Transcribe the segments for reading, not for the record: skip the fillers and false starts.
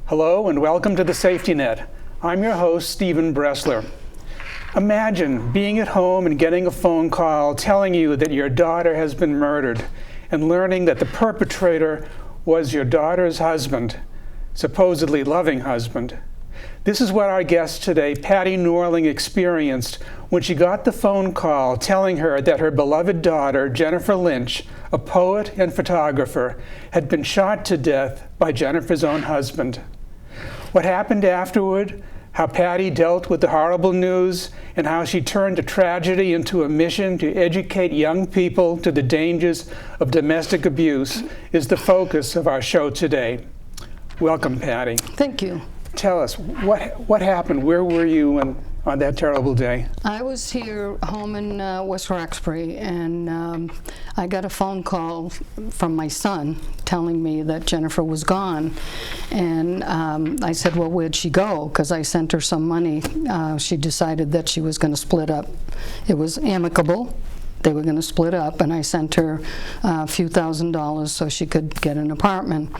Hello and welcome to the Safety Net. I'm your host, Stephen Bressler. Imagine being at home and getting a phone call telling you that your daughter has been murdered and learning that the perpetrator was your daughter's husband, supposedly loving husband. This is what our guest today, Patty Norling, experienced when she got the phone call telling her that her beloved daughter, Jennifer Lynch, a poet and photographer, had been shot to death by Jennifer's own husband. What happened afterward, how Patty dealt with the horrible news, and how she turned a tragedy into a mission to educate young people to the dangers of domestic abuse is the focus of our show today. Welcome, Patty. Thank you. Tell us, what happened? Where were you on that terrible day? I was here home in West Roxbury, and I got a phone call from my son telling me that Jennifer was gone. And I said, well, where'd she go? Because I sent her some money. She decided that she was going to split up. It was amicable. They were going to split up, and I sent her a few $1,000s so she could get an apartment.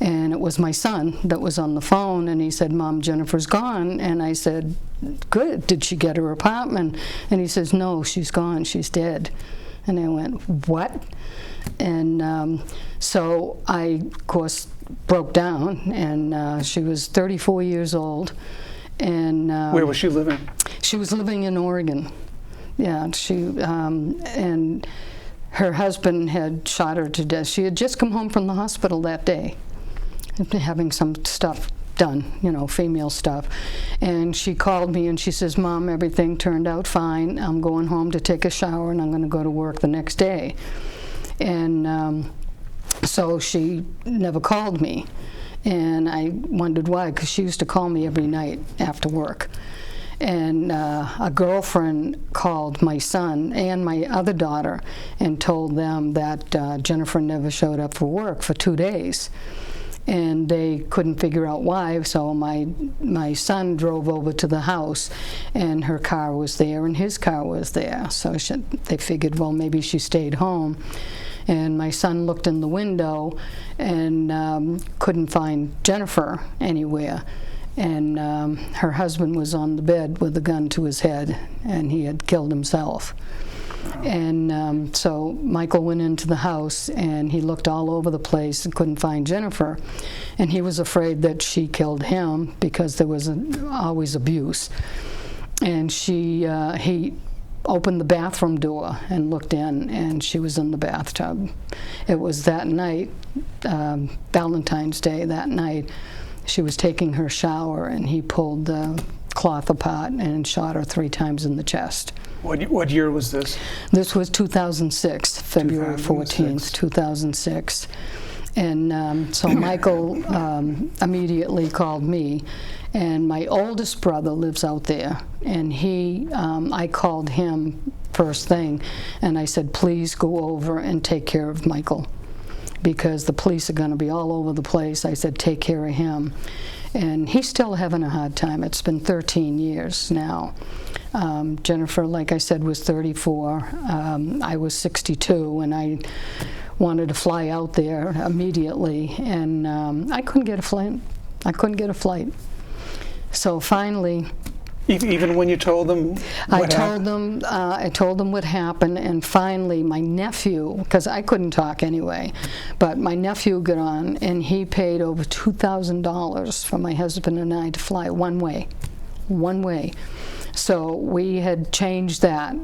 And it was my son that was on the phone, and he said, Mom, Jennifer's gone. And I said, good, did she get her apartment? And he says, no, she's gone, she's dead. And I went, what? And so I, of course, broke down, and she was 34 years old. And where was she living? She was living in Oregon. Yeah, and her husband had shot her to death. She had just come home from the hospital that day, having some stuff done, female stuff. And she called me and she says, Mom, everything turned out fine. I'm going home to take a shower and I'm going to go to work the next day. And so she never called me. And I wondered why, because she used to call me every night after work. And a girlfriend called my son and my other daughter and told them that Jennifer never showed up for work for 2 days. And they couldn't figure out why, so my son drove over to the house, and her car was there and his car was there. So they figured, well, maybe she stayed home. And my son looked in the window and couldn't find Jennifer anywhere. And her husband was on the bed with a gun to his head, and he had killed himself. And so Michael went into the house, and he looked all over the place and couldn't find Jennifer. And he was afraid that she killed him because there was always abuse. And he opened the bathroom door and looked in, and she was in the bathtub. It was that night, Valentine's Day that night. She was taking her shower, and he pulled the cloth apart and shot her 3 times in the chest. What year was this? This was 2006, February 14th, 2006. And so Michael immediately called me, and my oldest brother lives out there, and I called him first thing, and I said, please go over and take care of Michael, because the police are going to be all over the place. I said, take care of him. And he's still having a hard time. It's been 13 years now. Jennifer, like I said, was 34. I was 62, and I wanted to fly out there immediately, and I couldn't get a flight. So finally, even when you told them I told them what happened, and finally my nephew, because I couldn't talk anyway, but my nephew got on, and he paid over $2,000 for my husband and I to fly one way. So we had changed that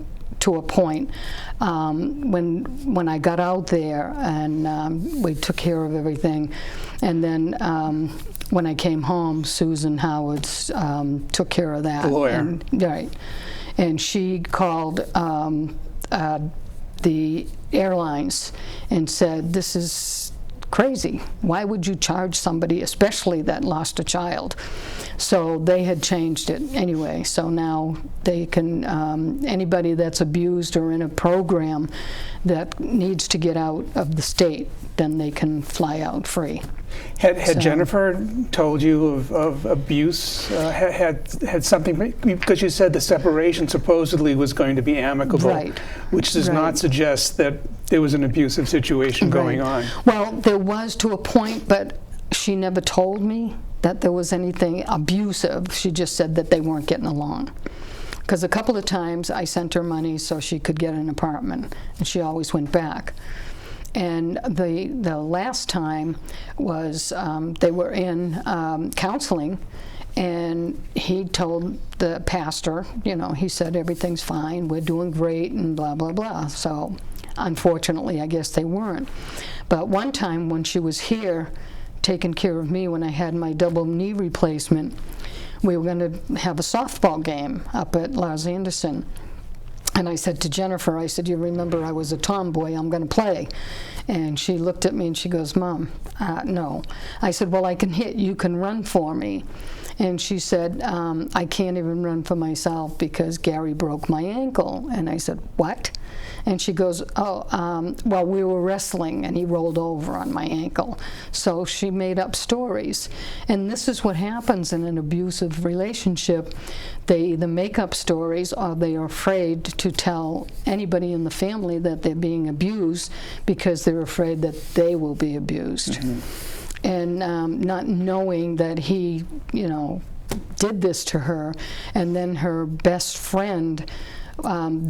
to a point when I got out there, and we took care of everything. And then when I came home, Susan Howards took care of that. The lawyer. Right. And she called the airlines and said, this is crazy. Why would you charge somebody, especially that lost a child? So they had changed it anyway. So now they can, anybody that's abused or in a program that needs to get out of the state, then they can fly out free. Had Jennifer told you of abuse? Had something, because you said the separation supposedly was going to be amicable, right, which does not suggest that there was an abusive situation going on. Well, there was to a point, but she never told me that there was anything abusive. She just said that they weren't getting along. Because a couple of times I sent her money so she could get an apartment, and she always went back. And the last time was they were in counseling, and he told the pastor, he said, everything's fine, we're doing great, and blah, blah, blah. So unfortunately, I guess they weren't. But one time when she was here taking care of me when I had my double knee replacement, we were going to have a softball game up at Lars Anderson. And I said to Jennifer, I said, you remember I was a tomboy, I'm going to play. And she looked at me and she goes, Mom, no. I said, well, I can hit, you can run for me. And she said, I can't even run for myself because Gary broke my ankle. And I said, what? And she goes, well, we were wrestling and he rolled over on my ankle. So she made up stories. And this is what happens in an abusive relationship. They either make up stories or they are afraid to tell anybody in the family that they're being abused because they're afraid that they will be abused. Mm-hmm. And not knowing that he, did this to her. And then her best friend, during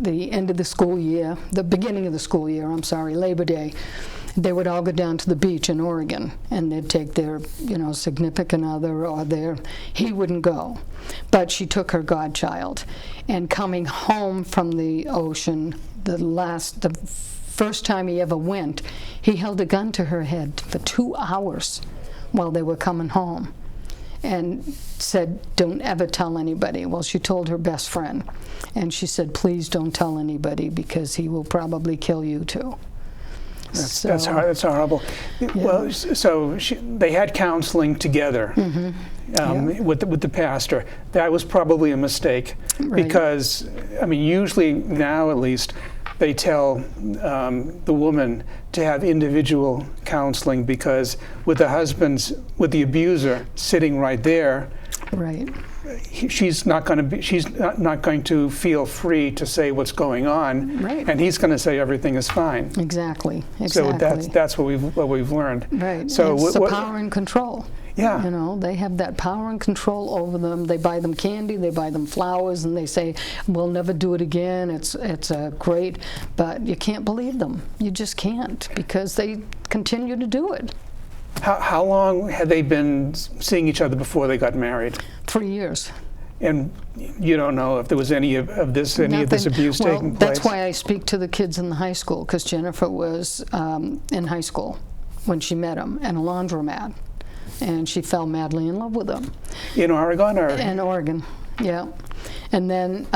the end of the school year, the beginning of the school year, Labor Day, they would all go down to the beach in Oregon, and they'd take their, significant other or he wouldn't go. But she took her godchild. And coming home from the ocean, the first time he ever went, he held a gun to her head for 2 hours while they were coming home and said, don't ever tell anybody. Well, she told her best friend, and she said, please don't tell anybody because he will probably kill you too. That's horrible. Yeah. Well, so they had counseling together. Mm-hmm. With the pastor. That was probably a mistake, right. Because, usually now at least, they tell the woman to have individual counseling because with the abuser sitting right there, right. She's not going to feel free to say what's going on, right. And he's going to say everything is fine. Exactly. So that's what we've learned. Right. So it's the power and control. Yeah. They have that power and control over them. They buy them candy, they buy them flowers, and they say, we'll never do it again. It's great, but you can't believe them. You just can't because they continue to do it. How long had they been seeing each other before they got married? 3 years. And you don't know if there was any of this abuse taking place? That's why I speak to the kids in the high school, because Jennifer was in high school when she met him in a laundromat, and she fell madly in love with him. In Oregon? In Oregon, yeah. And then,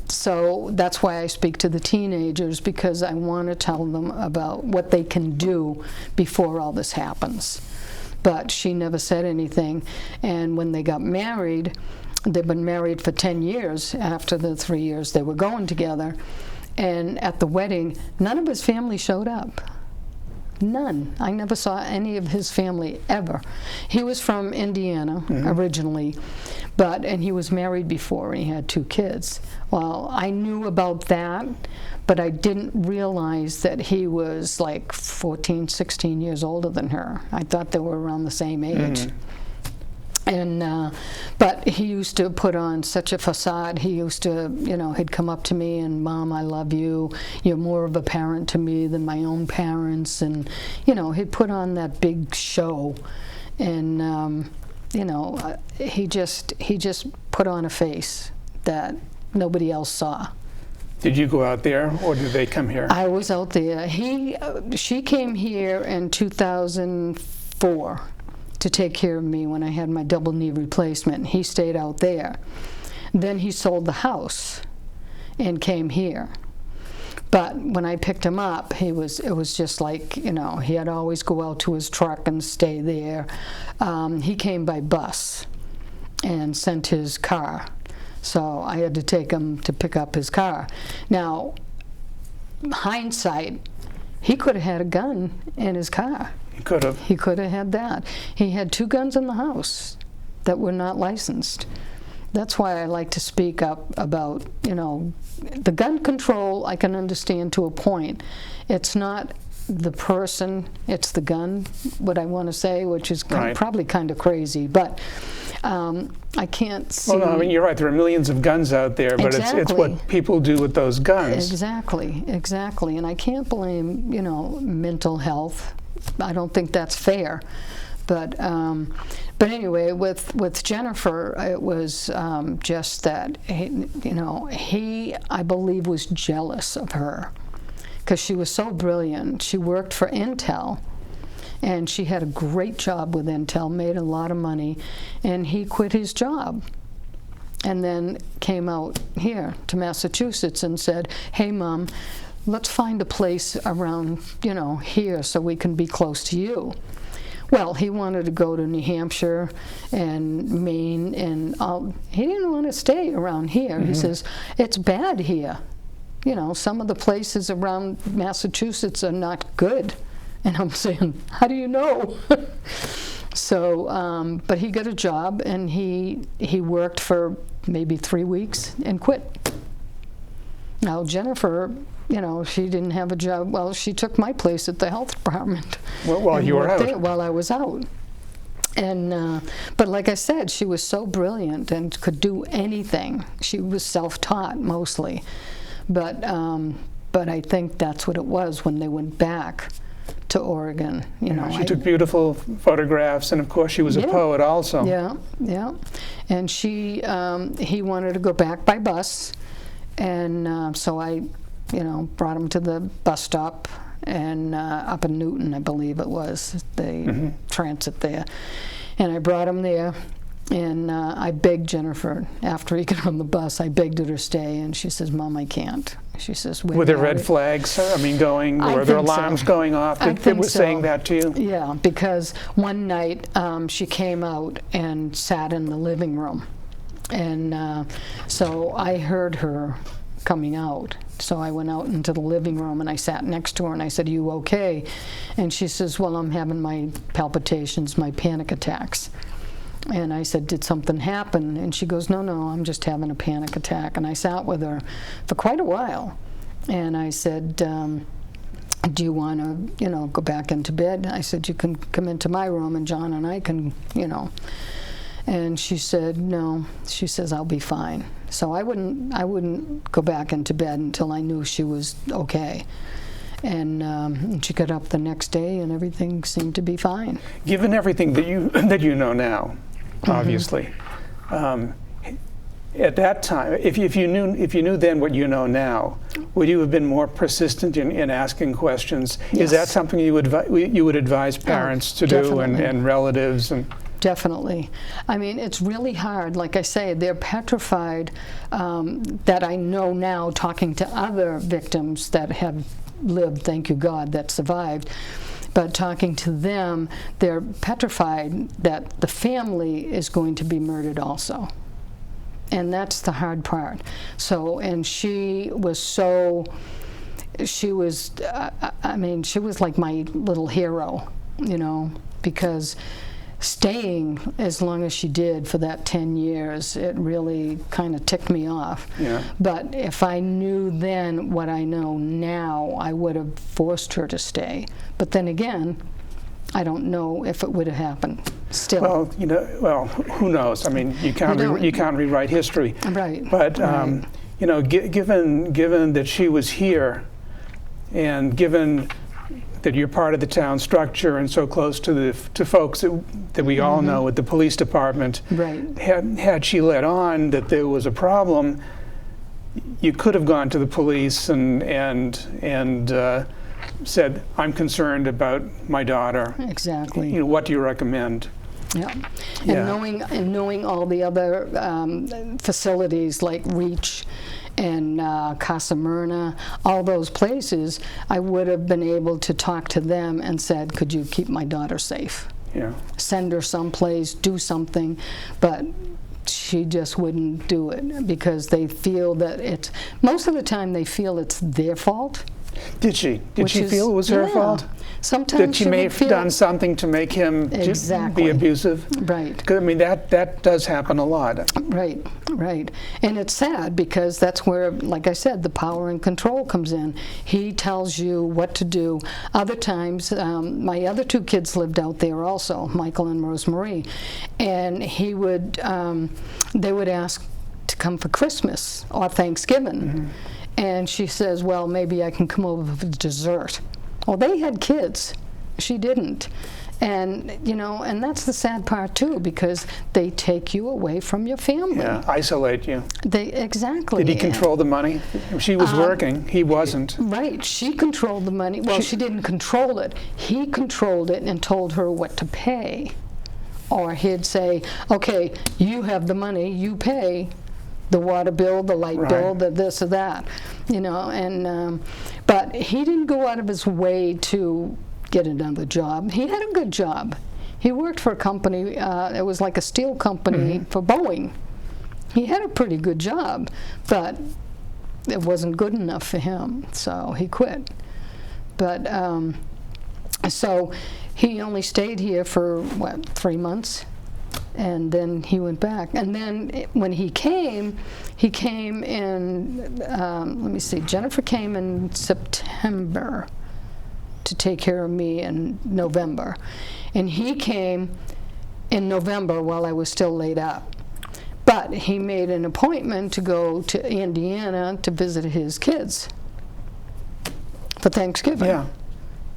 so that's why I speak to the teenagers, because I want to tell them about what they can do before all this happens. But she never said anything. And when they got married, they've been married for 10 years after the 3 years they were going together. And at the wedding, none of his family showed up. None. I never saw any of his family ever. He was from Indiana originally, and he was married before and he had 2 kids. Well, I knew about that, but I didn't realize that he was like 14, 16 years older than her. I thought they were around the same age. And but he used to put on such a facade. He used to, he'd come up to me and, Mom, I love you. You're more of a parent to me than my own parents. And, he'd put on that big show. And, he just put on a face that nobody else saw. Did you go out there, or did they come here? I was out there. She came here in 2004. To take care of me when I had my double knee replacement. He stayed out there. Then he sold the house and came here. But when I picked him up, it was just like, he had to always go out to his truck and stay there. He came by bus and sent his car. So I had to take him to pick up his car. Now, hindsight, he could have had a gun in his car. He could have. He could have had that. He had 2 guns in the house that were not licensed. That's why I like to speak up about, the gun control I can understand to a point. It's not the person, it's the gun, what I want to say, which is Right. probably kind of crazy, but I can't see... Well, no, I mean, you're right. There are millions of guns out there, but it's Exactly. what people do with those guns. Exactly. And I can't blame, mental health. I don't think that's fair. But anyway, with Jennifer, it was just that, he, I believe, was jealous of her because she was so brilliant. She worked for Intel, and she had a great job with Intel, made a lot of money, and he quit his job. And then came out here to Massachusetts and said, hey, Mom, let's find a place around, here so we can be close to you. Well, he wanted to go to New Hampshire and Maine, and he didn't want to stay around here. Mm-hmm. He says, it's bad here. Some of the places around Massachusetts are not good. And I'm saying, how do you know? So, but he got a job, and he worked for maybe 3 weeks and quit. Now, Jennifer, she didn't have a job. Well, she took my place at the health department. Well, while you were out. While I was out. And, but like I said, she was so brilliant and could do anything. She was self-taught mostly. But I think that's what it was when they went back to Oregon. She took beautiful photographs, and of course she was a poet also. Yeah. And he wanted to go back by bus, and so I, brought him to the bus stop, and up in Newton, I believe it was, the transit there. And I brought him there, and I begged Jennifer, after he got on the bus, I begged her to stay, and she says, Mom, I can't. She says, were there red flags, going, were there alarms going off? They were saying that to you? Yeah, because one night she came out and sat in the living room. And so I heard her coming out. So I went out into the living room, and I sat next to her, and I said, are you okay? And she says, well, I'm having my palpitations, my panic attacks. And I said, did something happen? And she goes, no, I'm just having a panic attack. And I sat with her for quite a while. And I said, do you want to, go back into bed? I said, you can come into my room, and John and I can, And she said, no. She says, I'll be fine. So I wouldn't go back into bed until I knew she was okay. And she got up the next day, and everything seemed to be fine. Given everything that you know now, obviously, at that time, if you knew then what you know now, would you have been more persistent in asking questions? Yes. Is that something you would advise parents to do, and relatives? Definitely. I mean, it's really hard. Like I say, they're petrified, that I know now, talking to other victims that have lived, thank you God, that survived. But talking to them, they're petrified that the family is going to be murdered also. And that's the hard part. So, and she was she was like my little hero, because staying as long as she did for that 10 years, it really kind of ticked me off. Yeah. But if I knew then what I know now, I would have forced her to stay. But then again, I don't know if it would have happened still. Well, who knows? I mean, you can't rewrite history. Right. But right. given that she was here, and given that you're part of the town structure and so close to folks that we all know at the police department, right. Had she let on that there was a problem, you could have gone to the police and said, I'm concerned about my daughter. Exactly. What do you recommend? Yeah. And knowing all the other facilities like Reach and Casa Myrna, all those places, I would have been able to talk to them and said, could you keep my daughter safe? Yeah. Send her someplace, do something, but she just wouldn't do it because they feel that most of the time they feel it's their fault. Did she? Did she feel it was her fault? Sometimes that she may would have feel, done something to make him Exactly. be abusive? Right. 'Cause, I mean, that does happen a lot. Right, right. And it's sad because that's where, like I said, the power and control comes in. He tells you what to do. Other times, my other two kids lived out there also, Michael and Rosemarie, and they would ask to come for Christmas or Thanksgiving. Mm-hmm. And she says, well, maybe I can come over for dessert. Well, they had kids. She didn't. And, and that's the sad part, too, because they take you away from your family. Yeah, isolate you. Exactly. Did he control the money? She was working. He wasn't. Right. She controlled the money. Well, she didn't control it. He controlled it and told her what to pay. Or he'd say, okay, you have the money, you pay the water bill, the light bill, the this or that, but he didn't go out of his way to get another job. He had a good job. He worked for a company, it was like a steel company for Boeing. He had a pretty good job, but it wasn't good enough for him, so he quit. But so he only stayed here for 3 months, and then he went back. And then when he came in, let me see, Jennifer came in September to take care of me in November. And he came in November while I was still laid up. But he made an appointment to go to Indiana to visit his kids for Thanksgiving. Yeah.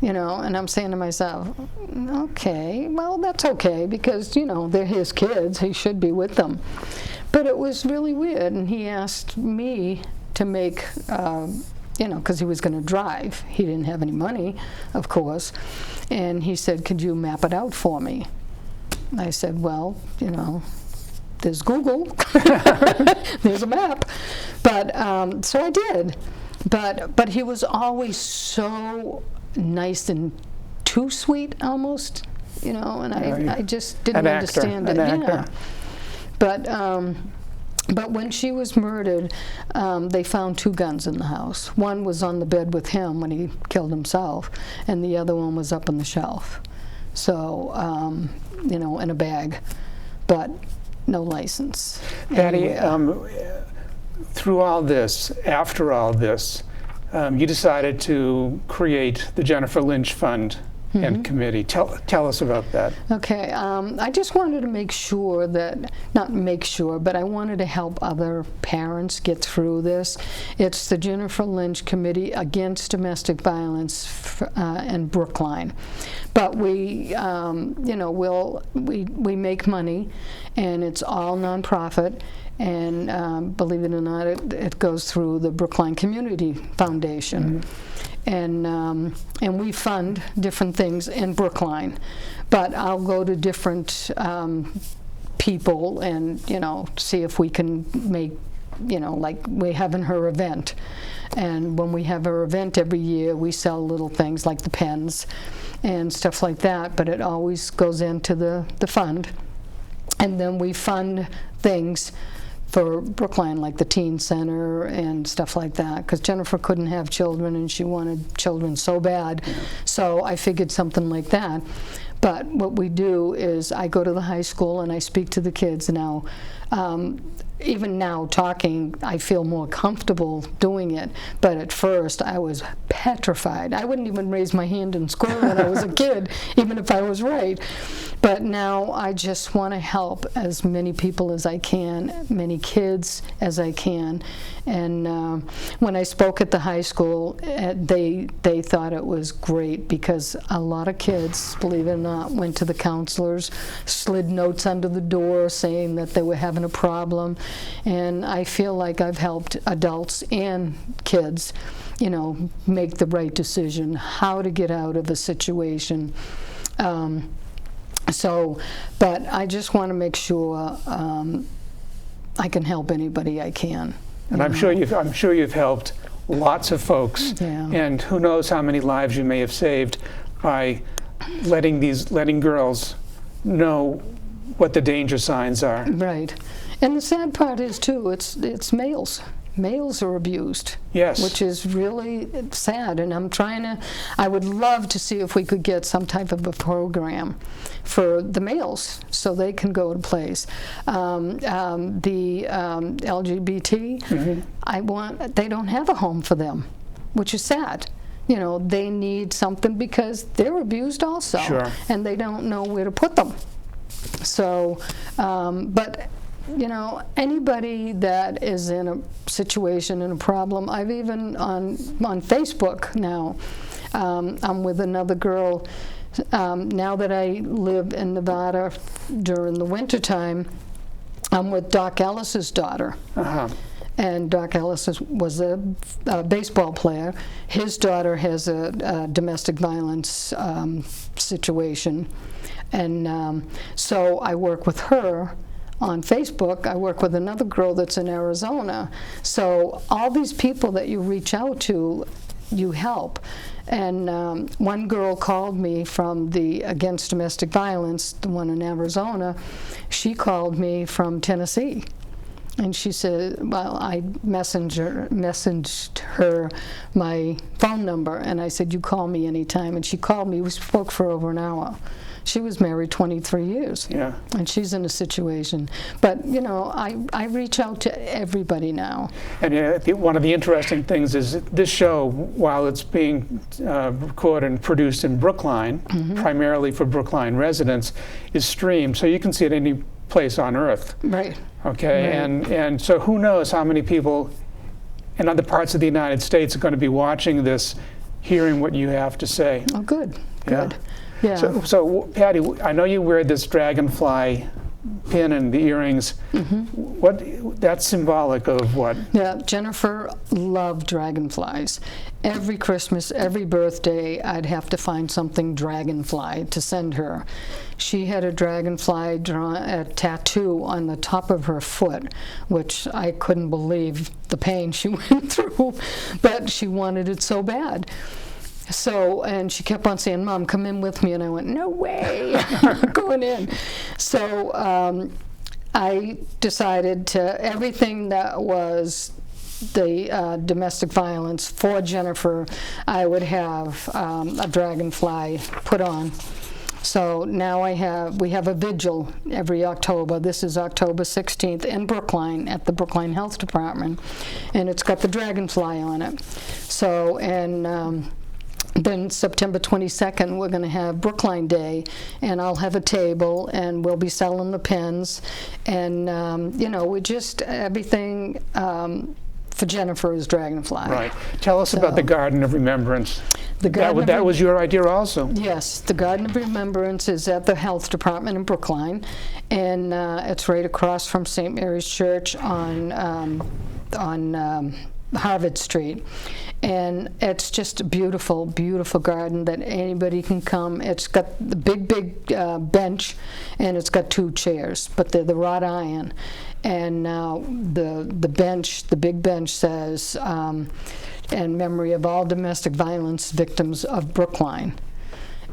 And I'm saying to myself, okay, well, that's okay, because, they're his kids. He should be with them. But it was really weird, and he asked me to make, because he was going to drive. He didn't have any money, of course. And he said, could you map it out for me? I said, well, there's Google. There's a map. But, so I did. But he was always so nice and too sweet almost, and I just didn't understand it. Actor. But when she was murdered, they found 2 guns in the house. One was on the bed with him when he killed himself, and the other one was up on the shelf. So, in a bag, but no license. Patty, through all this, after all this, you decided to create the Jennifer Lynch Fund and Committee. Tell us about that. Okay, I just wanted to make sure that, not make sure, but I wanted to help other parents get through this. It's the Jennifer Lynch Committee Against Domestic Violence in Brookline. But we, we make money, and it's all nonprofit. And believe it or not, it goes through the Brookline Community Foundation. And we fund different things in Brookline. But I'll go to different people and, see if we can make, like we're having her event. And when we have her event every year, we sell little things like the pens and stuff like that. But it always goes into the fund. And then we fund things for Brookline, like the teen center and stuff like that, because Jennifer couldn't have children and she wanted children so bad. So I figured something like that. But what we do is I go to the high school and I speak to the kids now. Even now talking, I feel more comfortable doing it, but at first I was petrified. I wouldn't even raise my hand in school when I was a kid, even if I was right. But now I just want to help as many people as I can, many kids as I can. And when I spoke at the high school, they thought it was great, because a lot of kids, believe it or not, went to the counselors, slid notes under the door saying that they were having a problem. And I feel like I've helped adults and kids, make the right decision, how to get out of a situation. But I just want to make sure I can help anybody I can. And I'm sure you've helped lots of folks. Yeah. And who knows how many lives you may have saved by letting girls know what the danger signs are. Right. And the sad part is, too, it's males. males are abused. Yes. Which is really sad, and I would love to see if we could get some type of a program for the males so they can go to plays. The LGBT, they don't have a home for them, which is sad. You know, they need something because they're abused also, Sure. and they don't know where to put them. So, but you know, anybody that is in a situation and a problem, I've even on Facebook now, I'm with another girl, now that I live in Nevada during the wintertime, I'm with Doc Ellis's daughter. Uh-huh. And Doc Ellis was a baseball player. His daughter has a domestic violence situation. And so I work with her on Facebook. I work with another girl that's in Arizona. So all these people that you reach out to, you help. And one girl called me from the Against Domestic Violence, the one in Arizona. She called me from Tennessee. And she said, well, I messaged her my phone number, and I said, you call me anytime. And she called me. We spoke for over an hour. She was married 23 years. Yeah. And she's in a situation. But, you know, I reach out to everybody now. And one of the interesting things is this show, while it's being recorded and produced in Brookline, primarily for Brookline residents, is streamed, so you can see it any place on Earth. Right. Okay, Right. and so who knows how many people in other parts of the United States are going to be watching this, hearing what you have to say. Oh, good. Yeah. Good. Yeah. So Patty, I know you wear this dragonfly pin and the earrings. That's symbolic of what? Yeah, Jennifer loved dragonflies. Every Christmas, every birthday, I'd have to find something dragonfly to send her. She had a dragonfly a tattoo on the top of her foot, which I couldn't believe the pain she went through, but she wanted it so bad. So, and she kept on saying, Mom, come in with me. And I went, no way, I'm not going in. So I decided to, everything that was the domestic violence for Jennifer, I would have a dragonfly put on. So now we have a vigil every October. This is October 16th in Brookline at the Brookline Health Department. And it's got the dragonfly on it. So, and then September 22nd, we're going to have Brookline Day, and I'll have a table, and we'll be selling the pins, and you know, we just everything for Jennifer is dragonfly. Right. Tell us about the Garden of Remembrance. That was your idea also. Yes, the Garden of Remembrance is at the Health Department in Brookline, and it's right across from St. Mary's Church on Harvard Street. And it's just a beautiful, beautiful garden that anybody can come. It's got the big bench, and it's got 2 chairs, but they're the wrought iron. And the bench, the big bench says, in memory of all domestic violence victims of Brookline.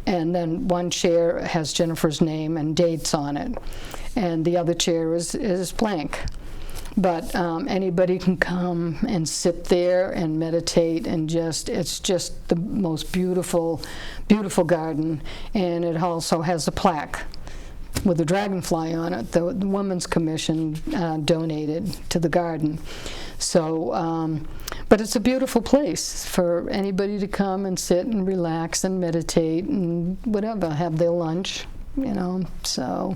And then one chair has Jennifer's name and dates on it, and the other chair is blank. But anybody can come and sit there and meditate, and it's just the most beautiful, beautiful garden. And it also has a plaque with a dragonfly on it. The Women's Commission donated to the garden. So, but it's a beautiful place for anybody to come and sit and relax and meditate and whatever, have their lunch. You know, so,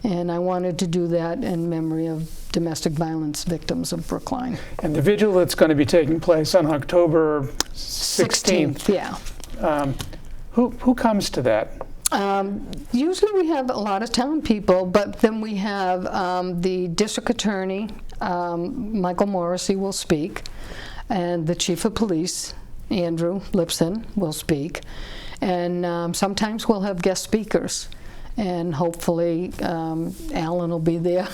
and I wanted to do that in memory of domestic violence victims of Brookline. And the vigil that's going to be taking place on October 16th. Yeah. Who comes to that? Usually we have a lot of town people, but then we have the district attorney, Michael Morrissey, will speak, and the chief of police, Andrew Lipson, will speak, and sometimes we'll have guest speakers. And hopefully Alan will be there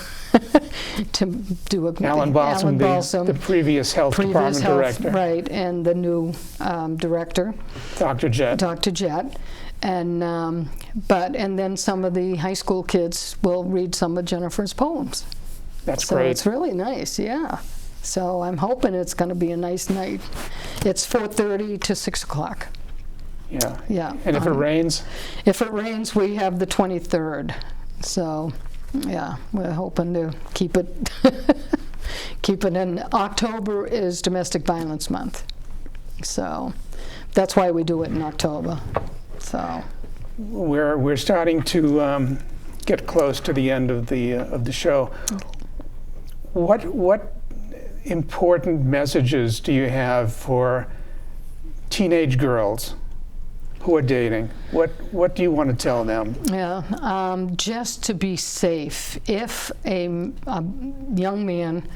to do a... Alan Balsam, the previous health department director. Right, and the new director. Dr. Jett. Dr. Jett. And, and then some of the high school kids will read some of Jennifer's poems. That's so great. It's really nice, yeah. So I'm hoping it's going to be a nice night. It's 4:30 to 6 o'clock. Yeah. Yeah. And if it rains? If it rains, we have the 23rd. So, yeah, we're hoping to keep it keep it in. October is Domestic Violence Month. So that's why we do it in October. So we're starting to get close to the end of the show. What important messages do you have for teenage girls who are dating? What do you want to tell them? Yeah, just to be safe. If a young man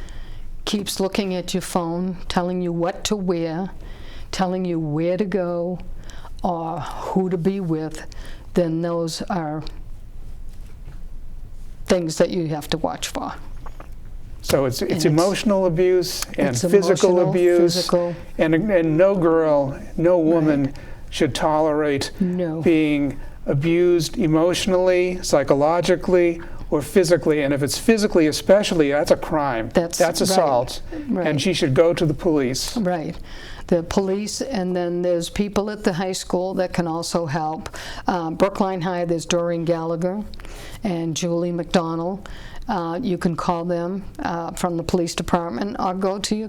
keeps looking at your phone, telling you what to wear, telling you where to go, or who to be with, then those are things that you have to watch for. So it's emotional abuse and it's physical emotional, abuse, physical. And no girl, no woman should tolerate being abused emotionally, psychologically, or physically. And if it's physically especially, that's a crime. That's assault. Right. And she should go to the police. Right. The police, and then there's people at the high school that can also help. Brookline High, there's Doreen Gallagher and Julie McDonald. You can call them from the police department or go to your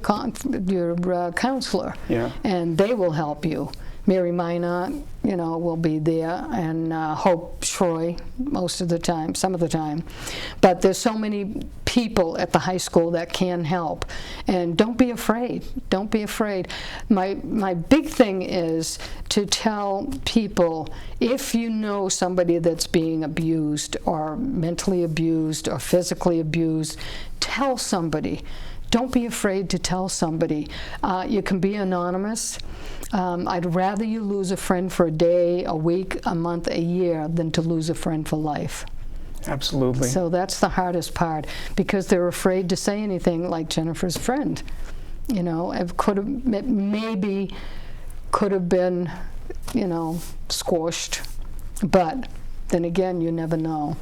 counselor, and they will help you. Mary Minot, will be there, and Hope Troy most of the time, some of the time. But there's so many people at the high school that can help, and don't be afraid. Don't be afraid. My big thing is to tell people, if you know somebody that's being abused or mentally abused or physically abused, tell somebody. Don't be afraid to tell somebody. You can be anonymous. I'd rather you lose a friend for a day, a week, a month, a year than to lose a friend for life. Absolutely. So that's the hardest part, because they're afraid to say anything like Jennifer's friend. It maybe could have been, squashed, but then again, you never know.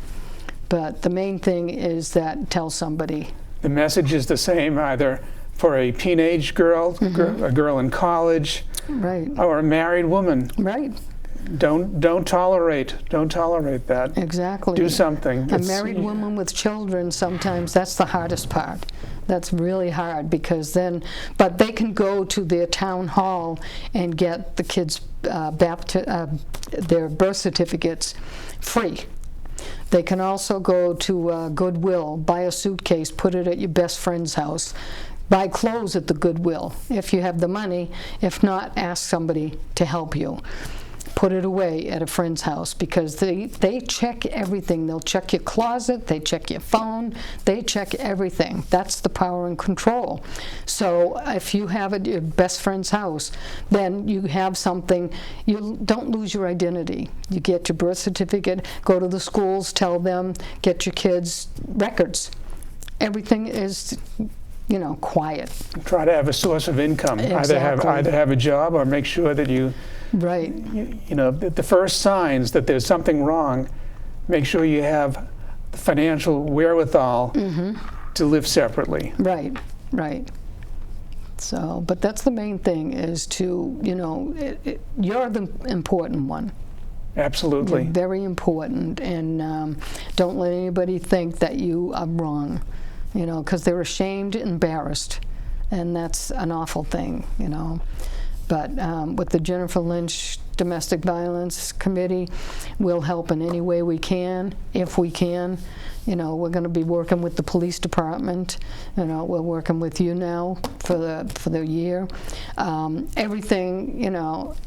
But the main thing is that tell somebody. The message is the same either for a teenage girl, a girl in college, or a married woman. Right. Don't tolerate that. Exactly. Do something. A married woman with children, sometimes that's the hardest part. That's really hard, because but they can go to their town hall and get the kids' their birth certificates free. They can also go to Goodwill, buy a suitcase, put it at your best friend's house, buy clothes at the Goodwill if you have the money. If not, ask somebody to help you. Put it away at a friend's house, because they check everything. They'll check your closet, they check your phone, they check everything. That's the power and control. So if you have it at your best friend's house, then you have something. You don't lose your identity. You get your birth certificate, go to the schools, tell them, get your kids' records. Everything is quiet. Try to have a source of income. Exactly. Either have a job, or make sure that you. Right. The first signs that there's something wrong, make sure you have the financial wherewithal to live separately. Right. So, but that's the main thing, is to, you're the important one. Absolutely. You're very important, and don't let anybody think that you are wrong, because they're ashamed, embarrassed, and that's an awful thing, But with the Jennifer Lynch Domestic Violence Committee, we'll help in any way we can, if we can. We're going to be working with the police department. We're working with you now for the year. Everything,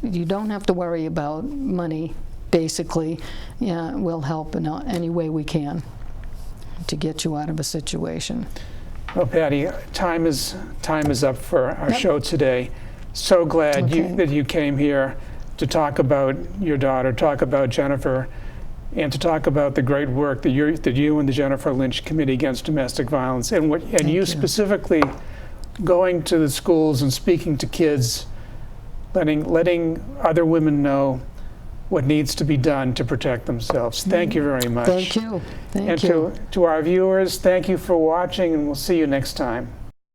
you don't have to worry about money, basically. We'll help in any way we can to get you out of a situation. Well, Patty, time is up for our show today. So glad that you came here to talk about your daughter, talk about Jennifer, and to talk about the great work that you and the Jennifer Lynch Committee Against Domestic Violence, and you specifically going to the schools and speaking to kids, letting other women know what needs to be done to protect themselves. Thank you very much. Thank you. To our viewers, thank you for watching, and we'll see you next time.